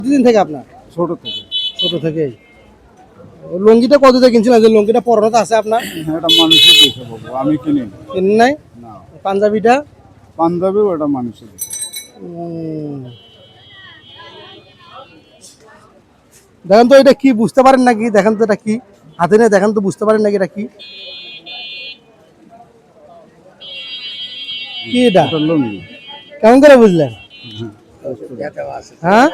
কতদিন থেকে আপনার? ছোট থেকে। ছোট থেকেই। লুঙ্গিটা কত দিয়ে কিনছিলেন? যে লুঙ্গিটা পরানো তো আছে আপনার? এটা মানুষের দিছে বাবু, আমি কিনি না। কিনেন নাই? না, পাঞ্জাবিটা? পাঞ্জাবিও এটা মানুষের দিছে। দেখেন তো এটা কি, বুঝতে পারেন নাকি? দেখেন তো এটা কি, হাতে নিয়ে দেখেন তো, বুঝতে পারেন নাকি এটা কি? কি এটা? এটা লুঙ্গি। কেমন করে বুঝলেন? হ্যাঁ,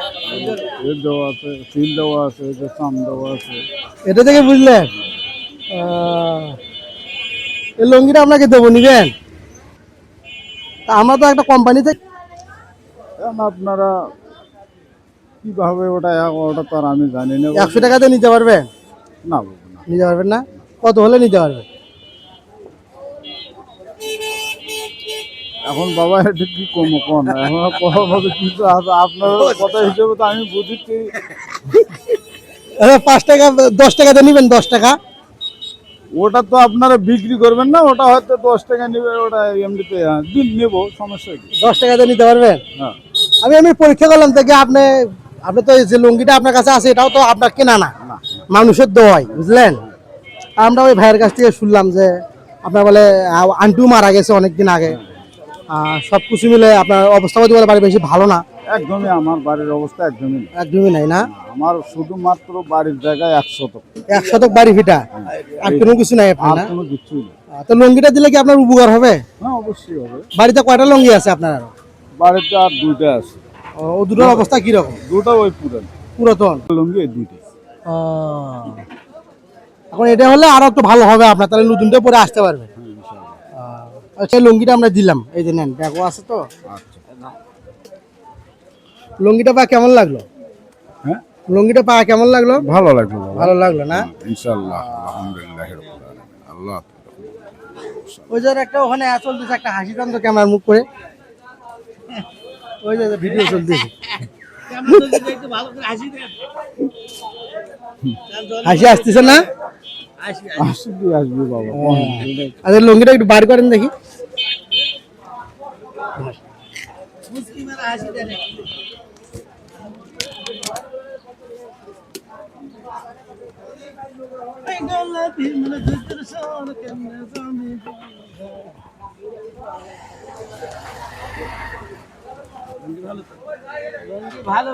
এর দেওয়া আছে, সিল দেওয়া আছে, যে চাম দেওয়া আছে। এটা থেকে বুঝলেন? এই লুঙ্গিটা আপনাকে দেবো, নিবেন? তা আমরা তো একটা কোম্পানি থেকে। এখন আপনারা কিভাবে ওটা তো আর আমি জানি না। 100 টাকাতে নিতে পারবেন? না বাবু, না। নিতে পারবেন না? কত হলে নিতে পারবেন? এখন বাবা এটা কি কমো কোন, এখন কথা বলতে কিছু আছে আপনার কথা হিসেবে তো আমি বুঝিছি। 5 টাকা 10 টাকাতে নিবেন, 10 টাকা? ওটা তো আপনারা বিক্রি করবেন না, ওটা হয়তো 10 টাকা নেবে, ওটা এমনিতে দিন নেবো, সমস্যা কি? 10 টাকাতে নিতে পারবেন? হ্যাঁ, আমি পরীক্ষা করলাম থেকে আপনি, আপনি তো এই যে লুঙ্গিটা আপনার কাছে আছে এটাও তো আপনার কেনা না, না। মানুষের দোয়াই, বুঝলেন? আমরা ওই ভাইয়ের কাছ থেকে শুনলাম যে আপনার বলে আন্টু মারা গেছে অনেকদিন আগে, সব কিছু মিলে আপনার অবস্থাপাতি বলে বাড়ি বেশি ভালো না। একদমই আমার বাড়ির অবস্থা একদমই না। একদমই নাই না? আমার শুধুমাত্র বাড়ির জায়গায় 1 শতক। 1 শতক বাড়ি ভিটা, আর কোনো কিছু নাই আপনার আর না? কোনো কিছুই না। তো লুঙ্গিটা দিলে কি আপনার উপকার হবে? হ্যাঁ, অবশ্যই হবে। বাড়িতে কয়টা লুঙ্গি আছে আপনার আরো? বাড়িতে আর 2টা আছে। ও দুটোর অবস্থা কিরকম? 2টা ওই পুরান পুরাতন? লুঙ্গি, এই 2টাই। এখন এটা হলে আরো একটু ভালো হবে আপনার, তাহলে নতুনটা পরে আসতে পারবেন। হ্যাঁ, ইনশাআল্লাহ। আচ্ছা, লুঙ্গিটা আমরা দিলাম, এই যে নেন, ব্যাগও আছে তো। আচ্ছা। লুঙ্গিটা পা কেমন লাগলো? হ্যাঁ, লুঙ্গিটা পা কেমন লাগলো? ভালো লাগলো বাবা। ভালো লাগলো না? ইনশাআল্লাহ, আলহামদুলিল্লাহ রাব্বিল আলামিন। আল্লাহ। ওই যে একটা ওখানে চলতেছে, একটা হাসি টান তো ক্যামেরার মুখ করে, ওই যে ভিডিও চলতেছে, হাসি আসতেছে না? আসবি বাবা। আচ্ছা, লুঙ্গিটা একটু বার করেন দেখি। ভালো